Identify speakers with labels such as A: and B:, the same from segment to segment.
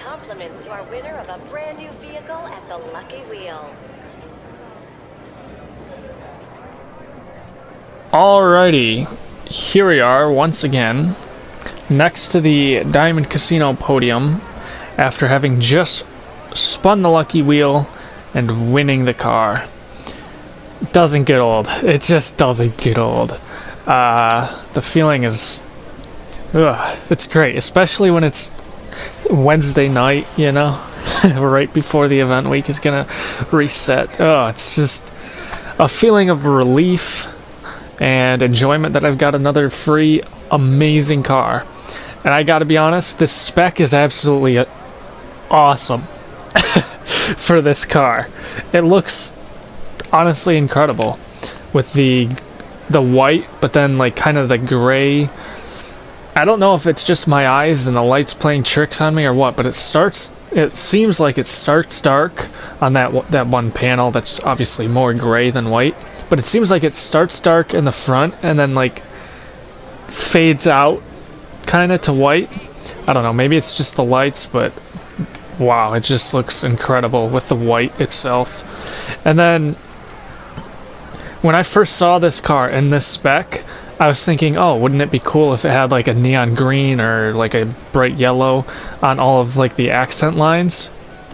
A: compliments to our winner of a brand new vehicle at the Lucky Wheel.
B: Alrighty, here we are once again, next to the Diamond Casino podium, after having just spun the Lucky Wheel and winning the car. Doesn't get old. It just doesn't get old. The feeling is... it's great, especially when it's Wednesday night, you know? Right before the event week is gonna reset. It's just a feeling of relief and enjoyment that I've got another free, amazing car. And I gotta be honest, this spec is absolutely awesome for this car. It looks honestly incredible with the white, but then like kind of the gray. I don't know if it's just my eyes and the light's playing tricks on me or what, but it seems like it starts dark on that one panel that's obviously more gray than white, but it seems like it starts dark in the front and then like fades out kind of to white. I don't know, maybe it's just the lights, but wow, it just looks incredible with the white itself. And then when I first saw this car in this spec, I was thinking, oh, wouldn't it be cool if it had like a neon green or like a bright yellow on all of like the accent lines?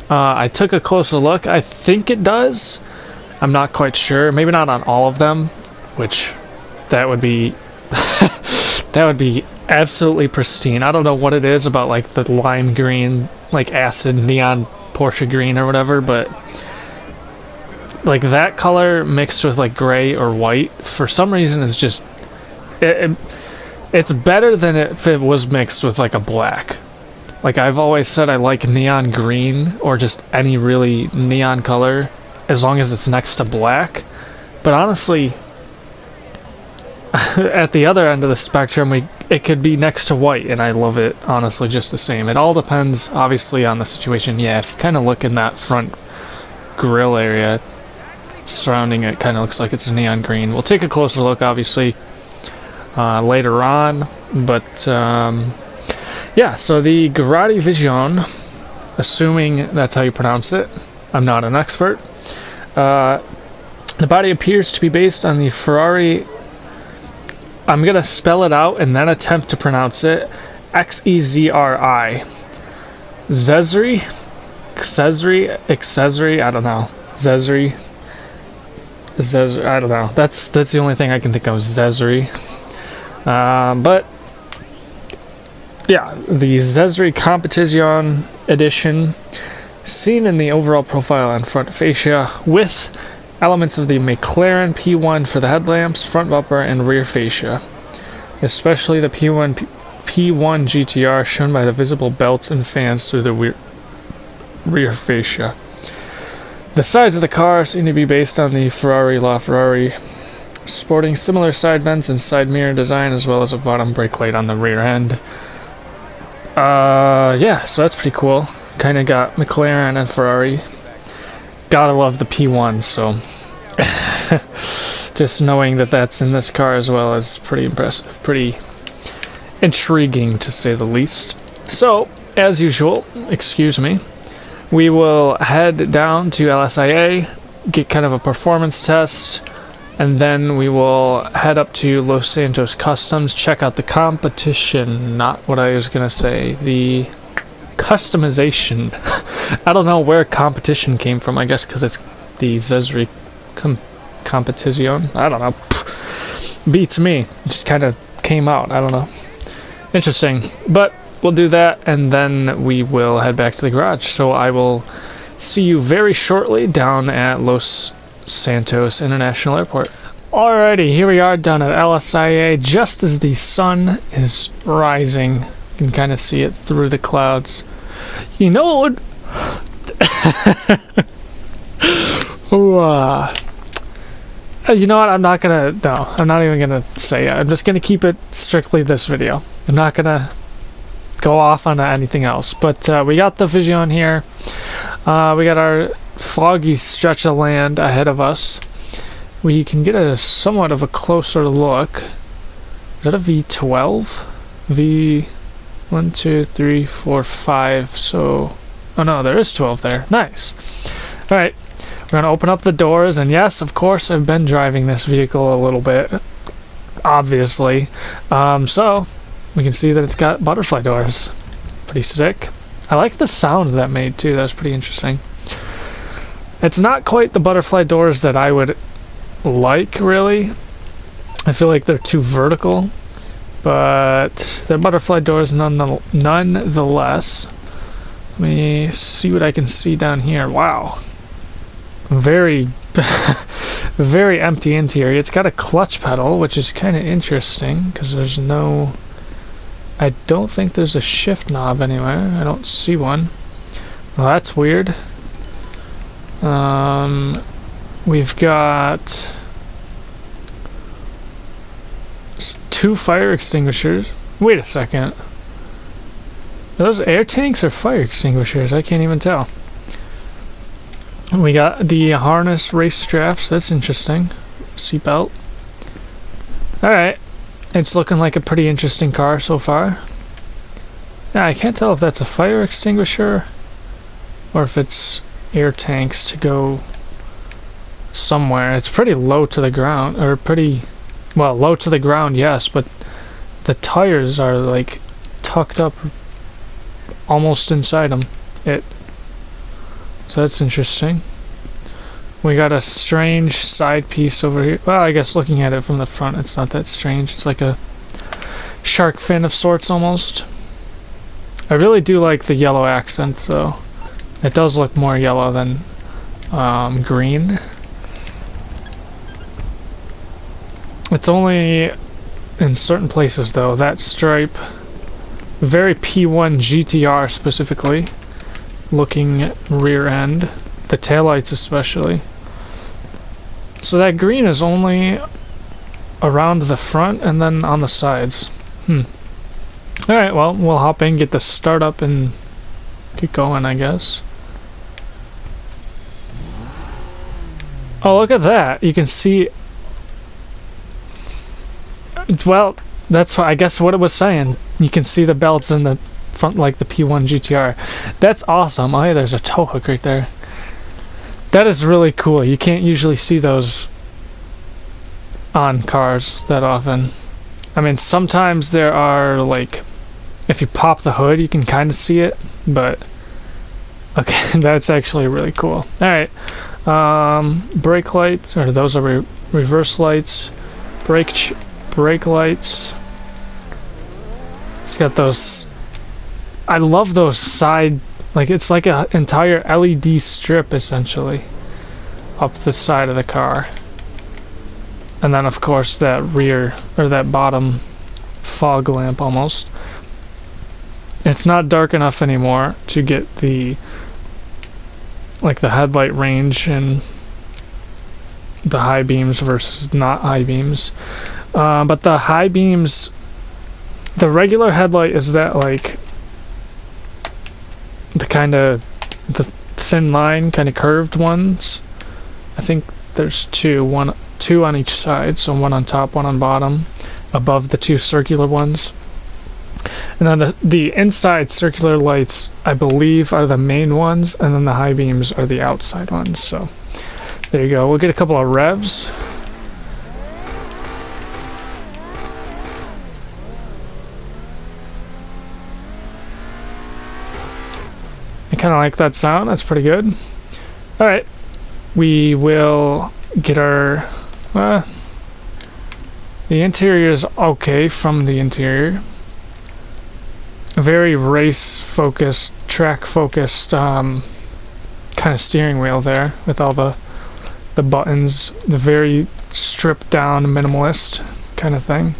B: I took a closer look. I think it does. I'm not quite sure. Maybe not on all of them, which that would be that would be absolutely pristine. I don't know what it is about like the lime green, like acid neon Porsche green or whatever, but like that color mixed with like gray or white for some reason is just it's better than if it was mixed with like a black. Like I've always said, I like neon green or just any really neon color as long as it's next to black. But honestly, at the other end of the spectrum, it could be next to white, and I love it honestly just the same. It all depends obviously on the situation. Yeah, if you kind of look in that front grille area surrounding it, kind of looks like it's a neon green. We'll take a closer look obviously later on, but yeah, so the Grotti Visione, assuming that's how you pronounce it, I'm not an expert. The body appears to be based on the Ferrari, I'm gonna spell it out and then attempt to pronounce it, Xezri, Xezri, I don't know, Zezri, I don't know, that's the only thing I can think of, Zezri. But yeah, the Zezri Competition edition, seen in the overall profile and front fascia, with elements of the McLaren P1 for the headlamps, front bumper, and rear fascia, especially the P1 GTR shown by the visible belts and fans through the rear fascia. The sides of the car seem to be based on the Ferrari LaFerrari, sporting similar side vents and side mirror design, as well as a bottom brake light on the rear end. Yeah, so that's pretty cool. Kind of got McLaren and Ferrari. Gotta love the P1, so just knowing that that's in this car as well is pretty impressive, pretty intriguing to say the least. So, as usual, excuse me, we will head down to LSIA, get kind of a performance test, and then we will head up to Los Santos Customs, check out the competition, not what I was going to say, the customization. I don't know where competition came from, I guess because it's the Zezri Competition. I don't know. Beats me. It just kind of came out. I don't know. Interesting. But we'll do that, and then we will head back to the garage. So I will see you very shortly down at Los Santos International Airport. Alrighty, here we are down at LSIA just as the sun is rising. You can kind of see it through the clouds. You know what would... you know what, I'm not even gonna say it. I'm just gonna keep it strictly this video. I'm not gonna go off on anything else. But we got the Visione here. We got our foggy stretch of land ahead of us. We can get a somewhat of a closer look. Is that a V12? 1, 2, 3, 4, 5. So, oh no, there is 12 there. Nice. All right, we're gonna open up the doors, and yes, of course, I've been driving this vehicle a little bit, obviously. So we can see that it's got butterfly doors. Pretty sick. I like the sound that made too. That was pretty interesting. It's not quite the butterfly doors that I would like, really. I feel like they're too vertical, but they're butterfly doors nonetheless. Let me see what I can see down here. Wow. Very, very empty interior. It's got a clutch pedal, which is kind of interesting, because there's no... I don't think there's a shift knob anywhere. I don't see one. Well, that's weird. We've got 2 fire extinguishers. Wait a second. Are those air tanks or fire extinguishers? I can't even tell. We got the harness race straps. That's interesting. Seatbelt. Alright. It's looking like a pretty interesting car so far. Yeah, I can't tell if that's a fire extinguisher or if it's air tanks to go somewhere. It's pretty low to the ground, or pretty, well, low to the ground, yes, but the tires are like tucked up almost inside them. So that's interesting. We got a strange side piece over here. Well, I guess looking at it from the front, it's not that strange. It's like a shark fin of sorts almost. I really do like the yellow accent, though. It does look more yellow than green. It's only in certain places, though. That stripe, very P1 GTR specifically, looking rear end. The taillights especially. So that green is only around the front and then on the sides. Alright, well, we'll hop in, get the start up, and get going, I guess. Oh, look at that. You can see... Well, that's I guess what it was saying. You can see the belts in the front like the P1 GTR. That's awesome. Oh, yeah, there's a tow hook right there. That is really cool. You can't usually see those on cars that often. I mean, sometimes there are, like, if you pop the hood, you can kind of see it, but okay, that's actually really cool. Alright, brake lights, or those are reverse lights, brake lights. It's got those, I love those side, like it's like an entire LED strip essentially up the side of the car. And then of course that rear, or that bottom fog lamp almost. It's not dark enough anymore to get the, like the headlight range and the high beams versus not high beams. But the high beams, the regular headlight is that like the kind of the thin line, kind of curved ones. I think there's two on each side, so one on top, one on bottom, above the two circular ones. And then the inside circular lights, I believe, are the main ones, and then the high beams are the outside ones. So there you go. We'll get a couple of revs. I kind of like that sound. That's pretty good. All right, we will get our. The interior is okay from the interior. Very race-focused, track-focused kind of steering wheel there with all the buttons. The very stripped-down, minimalist kind of thing.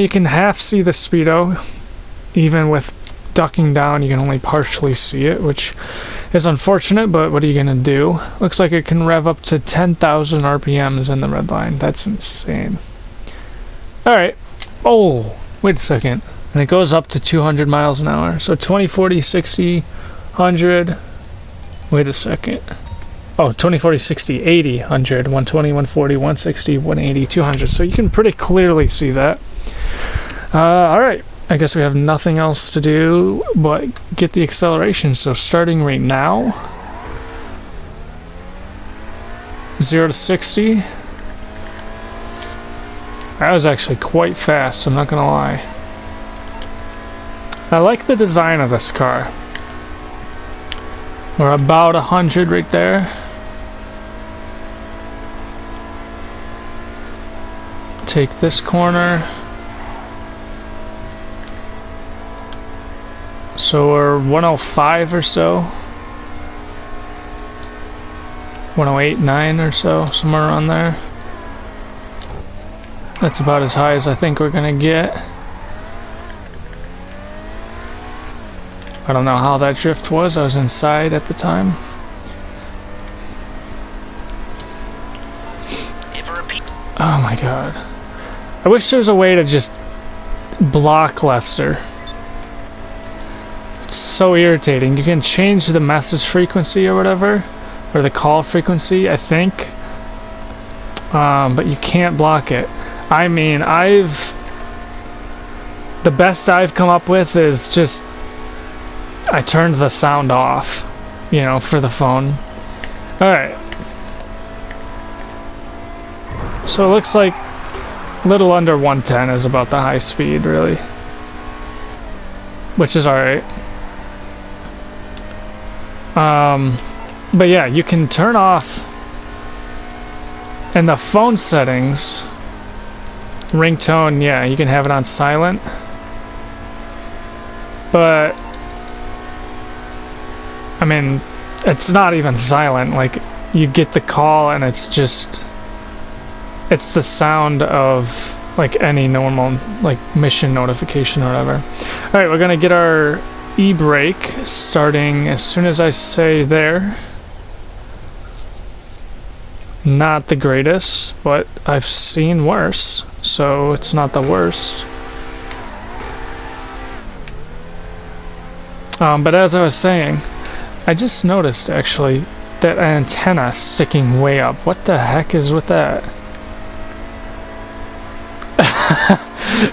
B: You can half see the speedo, even with ducking down. You can only partially see it, which is unfortunate, but what are you gonna do? Looks like it can rev up to 10,000 RPMs in the red line. That's insane. Alright. Oh, wait a second. And it goes up to 200 miles an hour. So 20, 40, 60, 100. Wait a second. Oh, 20, 40, 60, 80, 100, 120, 140, 160, 180, 200. So you can pretty clearly see that. Alright. I guess we have nothing else to do but get the acceleration. So starting right now, 0 to 60. That was actually quite fast, I'm not gonna lie. I like the design of this car. We're about 100 right there. Take this corner. So we're 105 or so. 108, 9 or so, somewhere around there. That's about as high as I think we're gonna get. I don't know how that drift was, I was inside at the time. Oh my god. I wish there was a way to just block Lester. It's so irritating. You can change the message frequency or whatever, or the call frequency, I think. But you can't block it. I mean, the best I've come up with is just I turned the sound off, you know, for the phone. Alright. So it looks like a little under 110 is about the high speed, really. Which is alright. But yeah, you can turn off in the phone settings. Ringtone, yeah, you can have it on silent. But I mean, it's not even silent. Like, you get the call and it's just, it's the sound of like any normal like mission notification or whatever. Alright, we're gonna get our e-brake starting as soon as I say there. Not the greatest, but I've seen worse, so it's not the worst. But as I was saying, I just noticed actually that antenna sticking way up. What the heck is with that?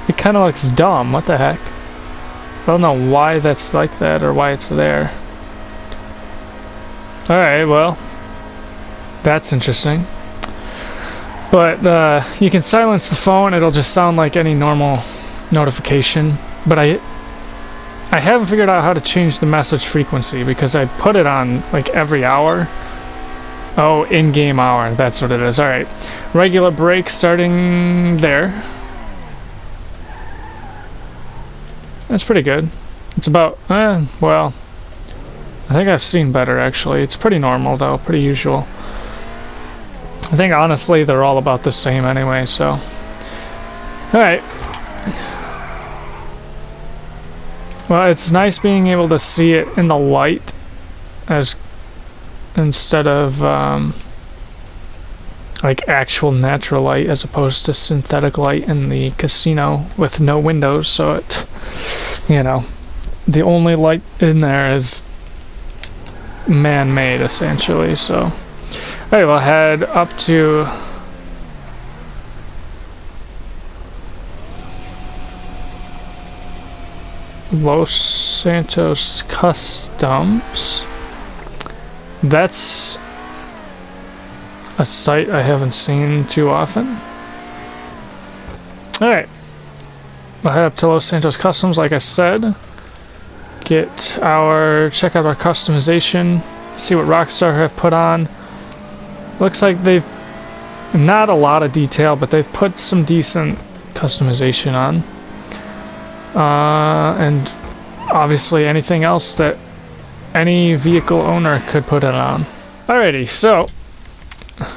B: It kind of looks dumb. What the heck? I don't know why that's like that or why it's there. Alright, well, that's interesting. But you can silence the phone, it'll just sound like any normal notification. But I haven't figured out how to change the message frequency because I put it on like every hour. Oh, in-game hour, that's what it is. Alright, regular brake starting there. That's pretty good. It's about, well, I think I've seen better actually. It's pretty normal though, pretty usual. I think honestly they're all about the same anyway, so. Alright. Well, it's nice being able to see it in the light as instead of like actual natural light as opposed to synthetic light in the casino with no windows, so it, you know, the only light in there is man-made essentially. So alright, we'll head up to Los Santos Customs. That's a site I haven't seen too often. Alright, we'll head up to Los Santos Customs like I said. Check out our customization, see what Rockstar have put on. Looks like they've, not a lot of detail, but they've put some decent customization on. And obviously anything else that any vehicle owner could put it on. Alrighty, so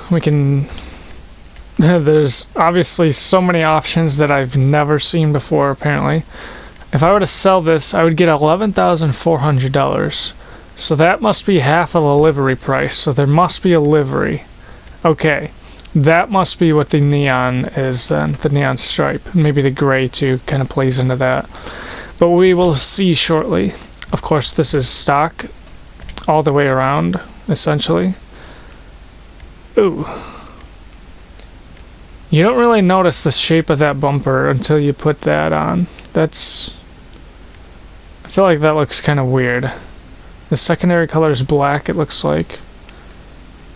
B: we can, there's obviously so many options that I've never seen before apparently. If I were to sell this, I would get $11,400. So that must be half of the livery price, so there must be a livery. Okay, that must be what the neon is then, the neon stripe. Maybe the gray too kind of plays into that. But we will see shortly. Of course, this is stock all the way around, essentially. Ooh. You don't really notice the shape of that bumper until you put that on. That's feel like that looks kind of weird. The secondary color is black, it looks like.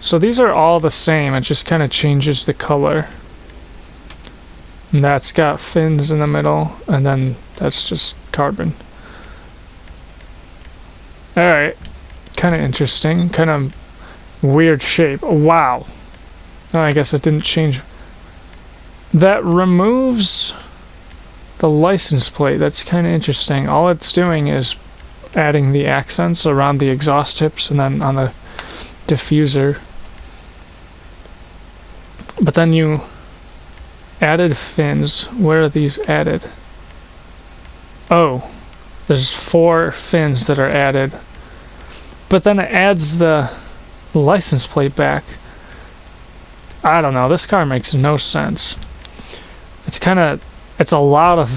B: So these are all the same, it just kind of changes the color. And that's got fins in the middle, and then that's just carbon. Alright, kind of interesting, kind of weird shape. Wow. Oh, I guess it didn't change. That removes the license plate. That's kind of interesting. All it's doing is adding the accents around the exhaust tips and then on the diffuser. But then you added fins. Where are these added? Oh, there's 4 fins that are added. But then it adds the license plate back. I don't know. This car makes no sense. It's a lot of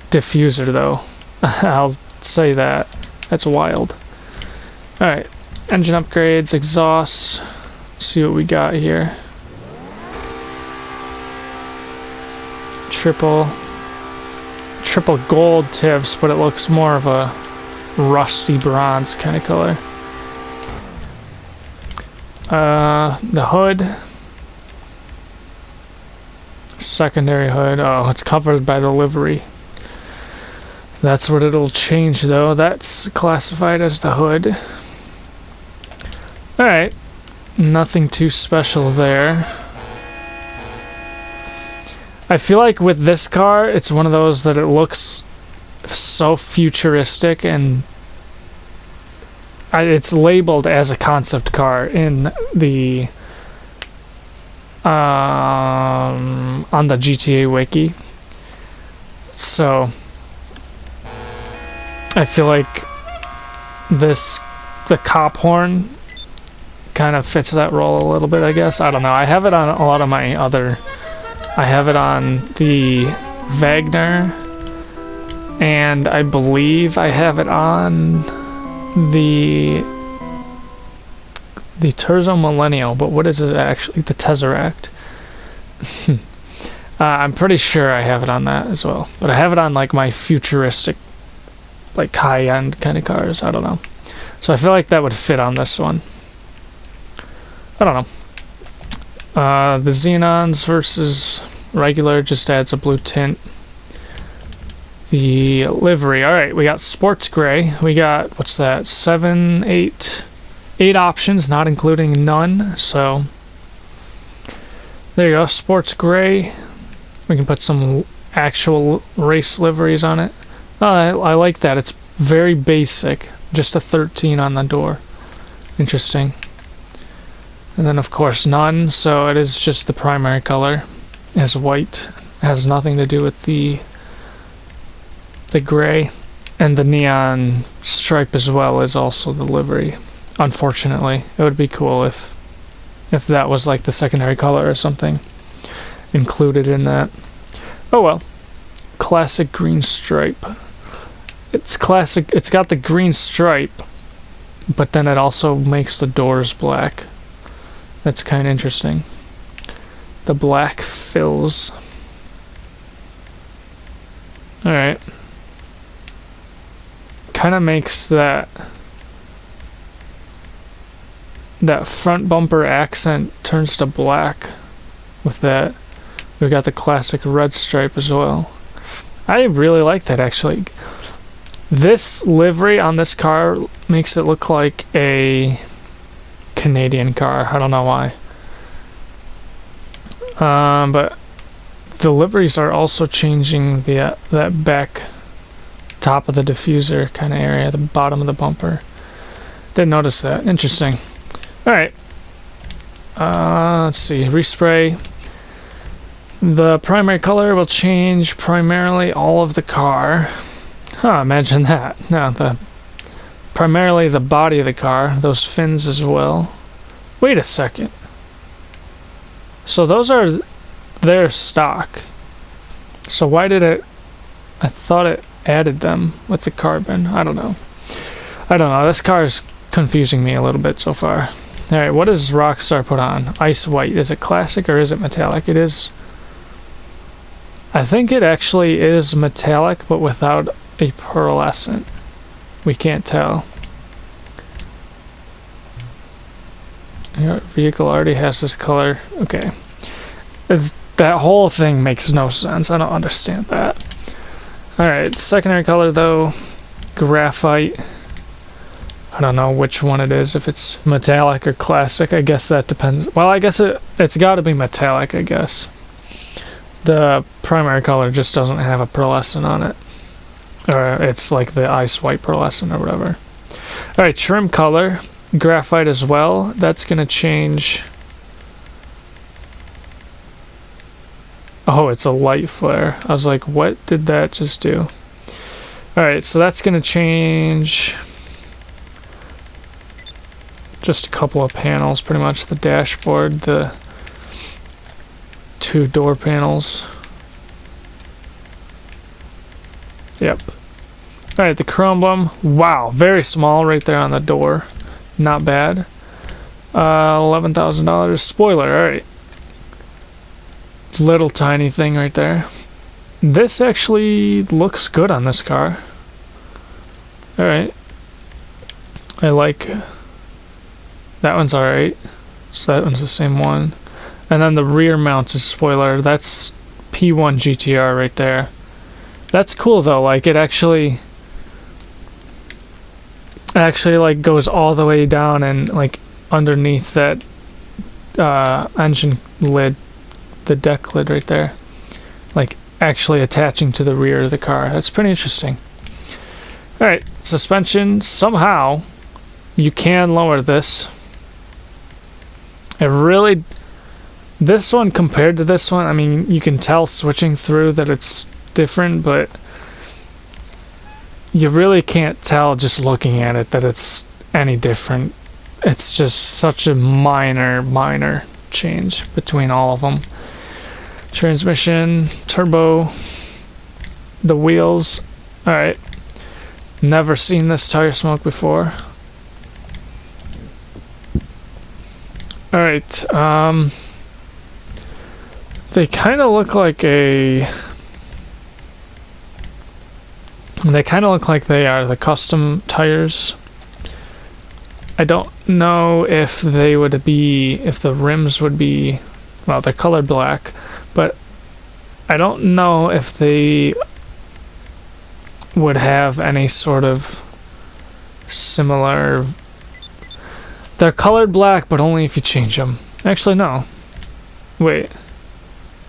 B: diffuser though. I'll say that. That's wild. Alright. Engine upgrades, exhaust. Let's see what we got here. Triple gold tips, but it looks more of a rusty bronze kind of color. The hood. Secondary hood. Oh, it's covered by the livery. That's what it'll change though. That's classified as the hood. Alright. Nothing too special there. I feel like with this car, it's one of those that it looks so futuristic, and it's labeled as a concept car in the on the GTA wiki. So I feel like the cop horn kind of fits that role a little bit, I guess. I don't know. I have it on a lot of my other. I have it on the Wagner, and I believe I have it on the Terzo Millennial, but what is it actually? The Tesseract. I'm pretty sure I have it on that as well, but I have it on like my futuristic, like high-end kind of cars. I don't know. So I feel like that would fit on this one. I don't know. The Xenons versus regular just adds a blue tint. The livery. Alright, we got sports gray. We got, what's that, 8 options, not including none. So, there you go, sports gray. We can put some actual race liveries on it. Oh, I like that. It's very basic. Just a 13 on the door. Interesting. And then of course none, so it is just the primary color as white. It has nothing to do with the gray, and the neon stripe as well is also the livery. Unfortunately, it would be cool if that was like the secondary color or something included in that. Oh well. Classic green stripe. It's classic. It's got the green stripe, but then it also makes the doors black. That's kind of interesting. The black fills. Alright. Kind of makes that front bumper accent turns to black with that. We got the classic red stripe as well. I really like that actually. This livery on this car makes it look like a Canadian car. I don't know why. But the liveries are also changing that back top of the diffuser kind of area, the bottom of the bumper. Didn't notice that. Interesting. Alright. Let's see. Respray. The primary color will change primarily all of the car. Huh, imagine that. No, primarily the body of the car, those fins as well. Wait a second. So those are their stock. So why did it... I thought it added them with the carbon. I don't know. This car is confusing me a little bit so far. Alright, what does Rockstar put on? Ice white. Is it classic or is it metallic? It is... I think it actually is metallic, but without a pearlescent. we can't tell. Your vehicle already has this color. Okay. That whole thing makes no sense. I don't understand that. Alright, secondary color though, graphite. I don't know which one it is, if it's metallic or classic. I guess that depends. Well, I guess it's got to be metallic, I guess. The primary color just doesn't have a pearlescent on it. Or it's like the ice white pearlescent or whatever. Alright, trim color, graphite as well. That's going to change. Oh, it's a light flare. I was like, what did that just do? Alright, so that's going to change just a couple of panels, pretty much. The dashboard, the 2 door panels. Yep. Alright, the chrome. Wow, very small right there on the door. Not bad. $11,000. Spoiler, alright. Little tiny thing right there. This actually looks good on this car. Alright. I like... That one's alright. So that one's the same one. And then the rear mounted spoiler, that's P1 GTR right there. That's cool though, like it actually like goes all the way down and like underneath that engine lid, the deck lid right there. Like actually attaching to the rear of the car. That's pretty interesting. Alright, suspension, somehow you can lower this. It really, this one compared to this one, I mean, you can tell switching through that it's different, but you really can't tell just looking at it that it's any different. It's just such a minor change between all of them. Transmission, turbo, the wheels. Alright, never seen this tire smoke before. Alright, they kind of look like they kind of look like they are the custom tires. I don't know if they would be, if the rims would be, well, they're colored black, but I don't know if they would have any sort of similar. They're colored black, but only if you change them. Actually, no. Wait.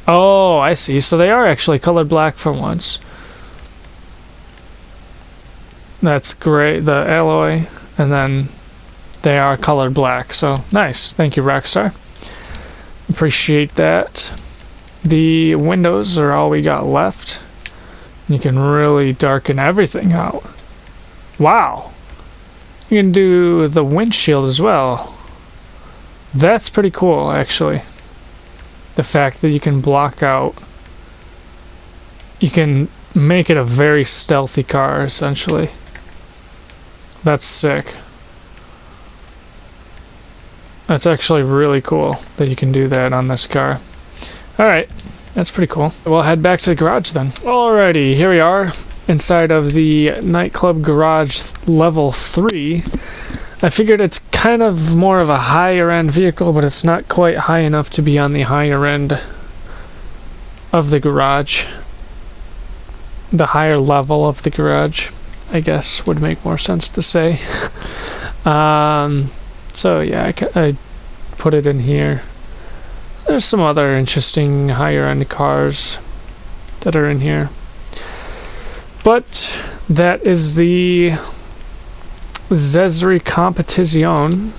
B: Oh, I see. So they are actually colored black for once. That's great. The alloy, and then they are colored black. So nice. Thank you, Rockstar. Appreciate that. The windows are all we got left. You can really darken everything out. Wow. You can do the windshield as well. That's pretty cool, actually. The fact that you can block out. You can make it a very stealthy car, essentially. That's sick. That's actually really cool that you can do that on this car. Alright, that's pretty cool. We'll head back to the garage then. Alrighty, here we are. Inside of the nightclub garage level 3. I figured it's kind of more of a higher end vehicle, but it's not quite high enough to be on the higher end of the garage. The higher level of the garage, I guess, would make more sense to say. So yeah, I put it in here. There's some other interesting higher end cars that are in here. But that is the Zesri Competizione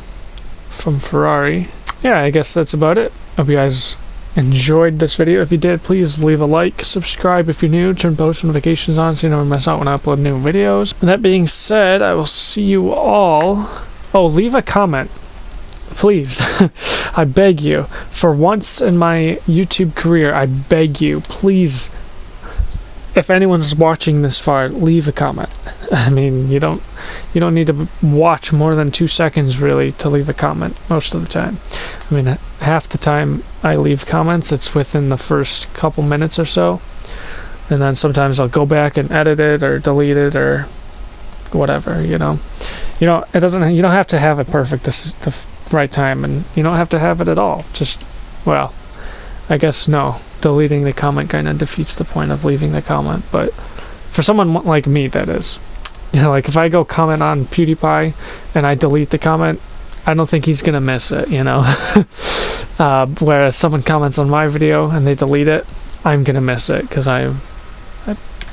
B: from Ferrari. Yeah, I guess that's about it. Hope you guys enjoyed this video. If you did, please leave a like, subscribe if you're new, turn post notifications on so you never miss out when I upload new videos. And that being said, I will see you all. Oh, leave a comment. Please. I beg you. For once in my YouTube career, I beg you, please. If anyone's watching this far, leave a comment. I mean, you don't need to watch more than 2 seconds really to leave a comment most of the time. I mean, half the time I leave comments, it's within the first couple minutes or so. And then sometimes I'll go back and edit it or delete it or whatever, you know. You don't have to have it perfect the right time, and you don't have to have it at all. Just, well, I guess no. Deleting the comment kind of defeats the point of leaving the comment, but for someone like me, that is. You know, like if I go comment on PewDiePie and I delete the comment, I don't think he's gonna miss it, you know. Whereas someone comments on my video and they delete it, I'm gonna miss it because I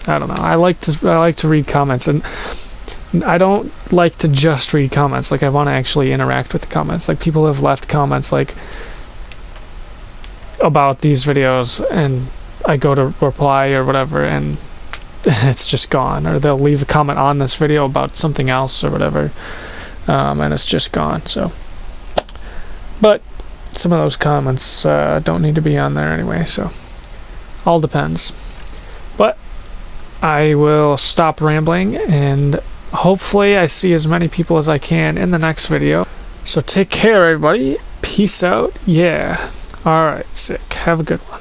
B: don't know. I like to read comments, and I don't like to just read comments. Like, I want to actually interact with the comments. Like, people have left comments like about these videos, and I go to reply or whatever, and it's just gone. Or they'll leave a comment on this video about something else or whatever, and it's just gone. So, but some of those comments don't need to be on there anyway. So, all depends. But I will stop rambling, and hopefully I see as many people as I can in the next video. So take care, everybody. Peace out. Yeah. Alright, sick. Have a good one.